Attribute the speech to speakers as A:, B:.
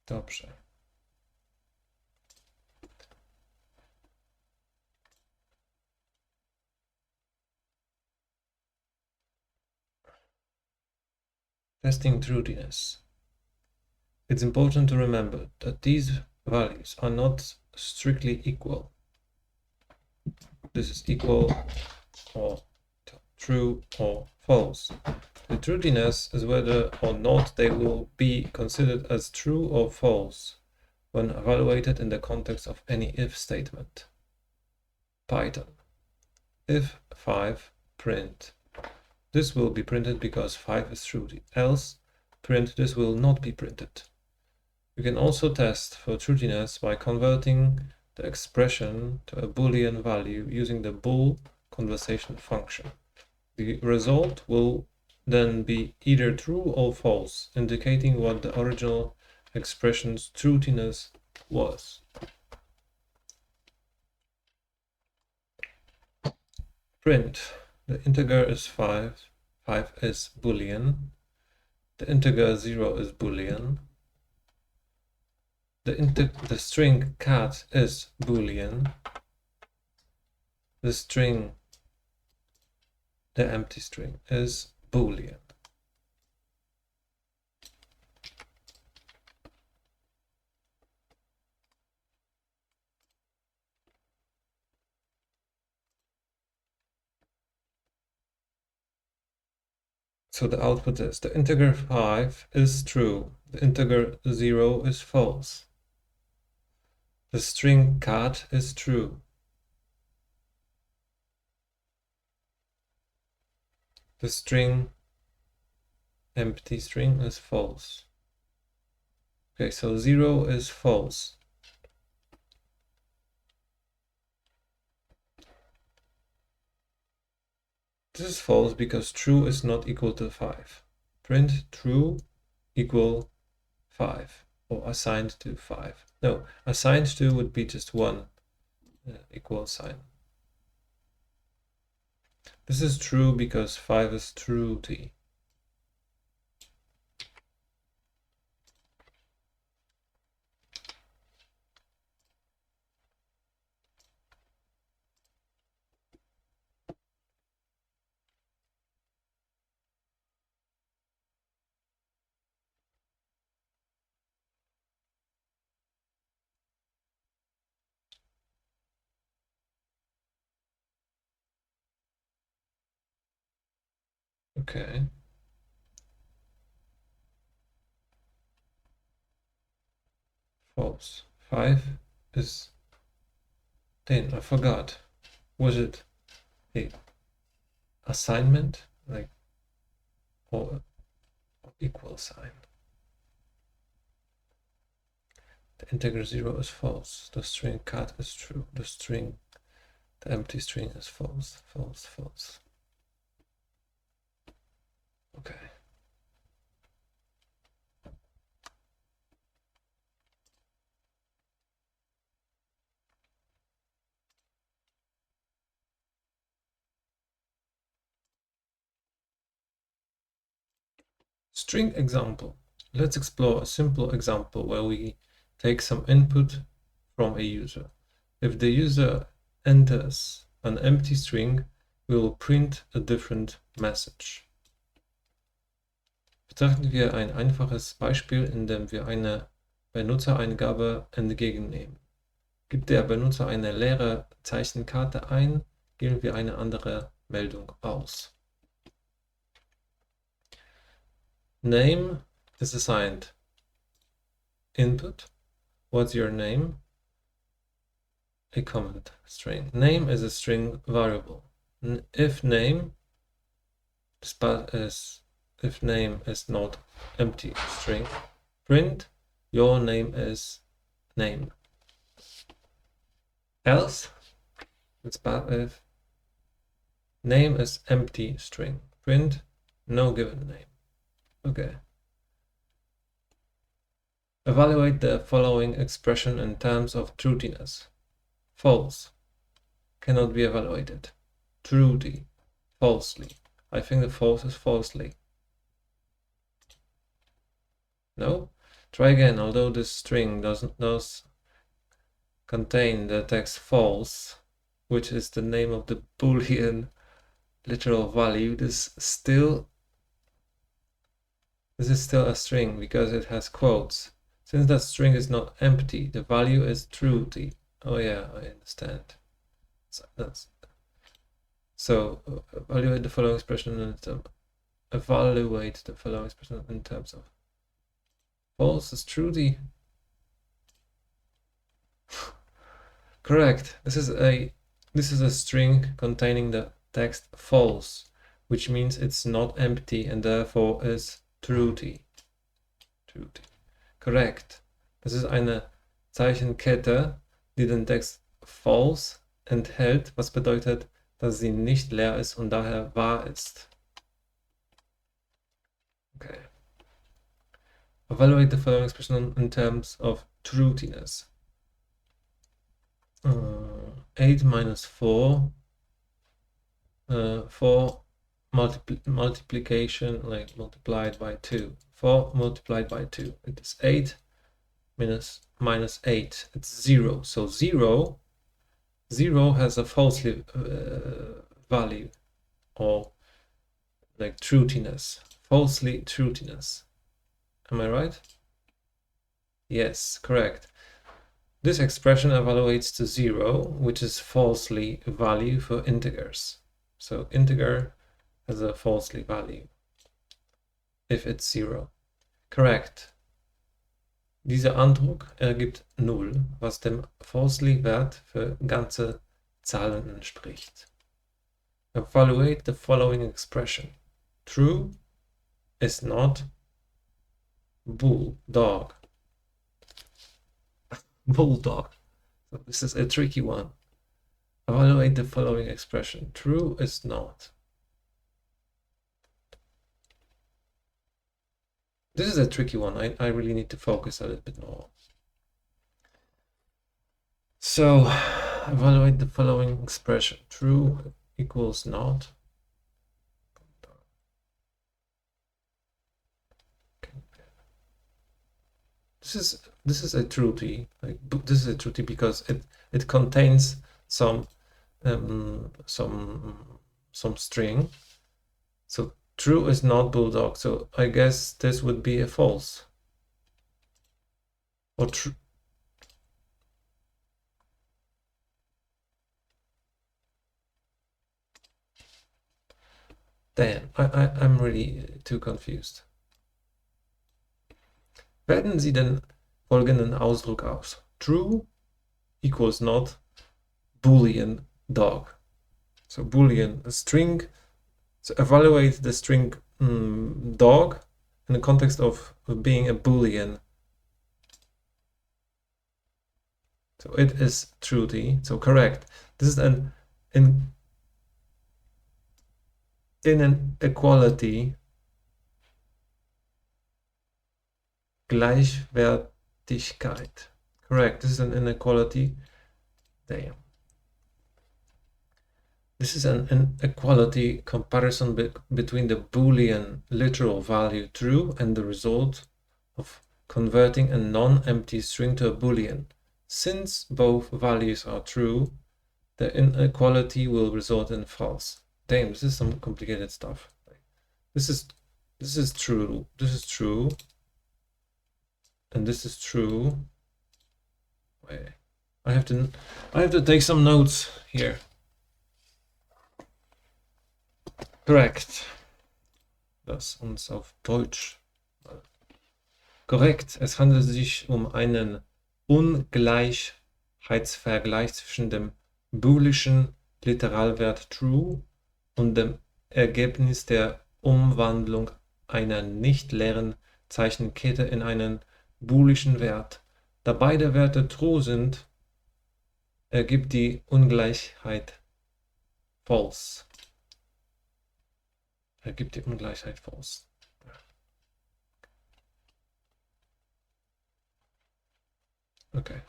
A: Dobrze. Testing truthiness. It's important to remember that these values are not strictly equal. This is equal or true or false. The truthiness is whether or not they will be considered as true or false when evaluated in the context of any if statement. Python. If 5, print. This will be printed because 5 is true, else print this will not be printed. You can also test for truthiness by converting the expression to a Boolean value using the bool conversation function. The result will then be either true or false, indicating what the original expression's truthiness was. Print. The integer is 5. 5 is Boolean. The integer 0 is Boolean. The string cat is Boolean. The empty string is Boolean. So the output is the integer 5 is true. The integer 0 is false. The string cat is true. The string empty string is false. Okay, so 0 is false. This is false because true is not equal to 5. Print true equal 5 or assigned to 5. No, assigned to would be just 1 equal sign. This is true because 5 is truthy. Okay. False. 5 is 10. I forgot. Was it a assignment, like, or equal sign? The integer 0 is false. The string cat is true. The empty string is false. False, false. Okay. String example. Let's explore a simple example where we take some input from a user. If the user enters an empty string, we will print a different message. Betrachten wir ein einfaches Beispiel, in dem wir eine Benutzereingabe entgegennehmen. Gibt der Benutzer eine leere Zeichenkarte ein, wählen wir eine andere Meldung aus. Name is assigned input. What's your name? A comment string. Name is a string variable. If name is not empty string, print your name is name. Else, it's bad if name is empty string, print no given name. Okay. Evaluate the following expression in terms of truthiness. False. Cannot be evaluated. Truthy. Falsely. I think the false is falsely. No? Try again. Although this string does contain the text false, which is the name of the Boolean literal value, this is still a string because it has quotes. Since that string is not empty, the value is truthy. Oh yeah, I understand. So evaluate the following expression in terms. Evaluate the following expression in terms of false is truthy. Correct. This is a string containing the text false, which means it's not empty and therefore is truthy. Correct. Das ist eine Zeichenkette, die den Text false enthält, was bedeutet, dass sie nicht leer ist und daher wahr ist. Okay. Evaluate the following expression in terms of truthiness. 8 minus 4, 4 multiplication, like multiplied by 2. 4 multiplied by 2. It is 8 minus 8. It's 0. So 0 has a falsely value, or like truthiness. Falsely truthiness. Am I right? Yes, correct. This expression evaluates to 0, which is falsely value for integers. So integer has a falsely value if it's 0. Correct. Dieser Andruck ergibt 0, was dem falsely Wert für ganze Zahlen entspricht. Evaluate the following expression. True is not bulldog. Bulldog. So this is a tricky one. Evaluate the following expression. True is not. This is a tricky one. I really need to focus a little bit more. So evaluate the following expression. True equals not. This is a truthy. Like, this is a truthy because it contains some string. So true is not bulldog. So I guess this would be a false. Or true. Damn, I'm really too confused. Werten Sie den folgenden Ausdruck aus. True equals not Boolean dog. So Boolean, a string. So evaluate the string dog in the context of being a Boolean. So it is truthy. So correct. This is an inequality. Gleichwertigkeit. Correct. This is an inequality. Damn. This is an inequality comparison between the Boolean literal value true and the result of converting a non-empty string to a Boolean. Since both values are true, the inequality will result in false. Damn, this is some complicated stuff. This is true. This is true. And this is true. Wait, I have to take some notes here. Correct. Das uns auf Deutsch. Korrekt. Es handelt sich um einen Ungleichheitsvergleich zwischen dem boolischen Literalwert true und dem Ergebnis der Umwandlung einer nicht leeren Zeichenkette in einen boolischen Wert. Da beide Werte true sind, ergibt die Ungleichheit false. Ergibt die Ungleichheit false. Okay.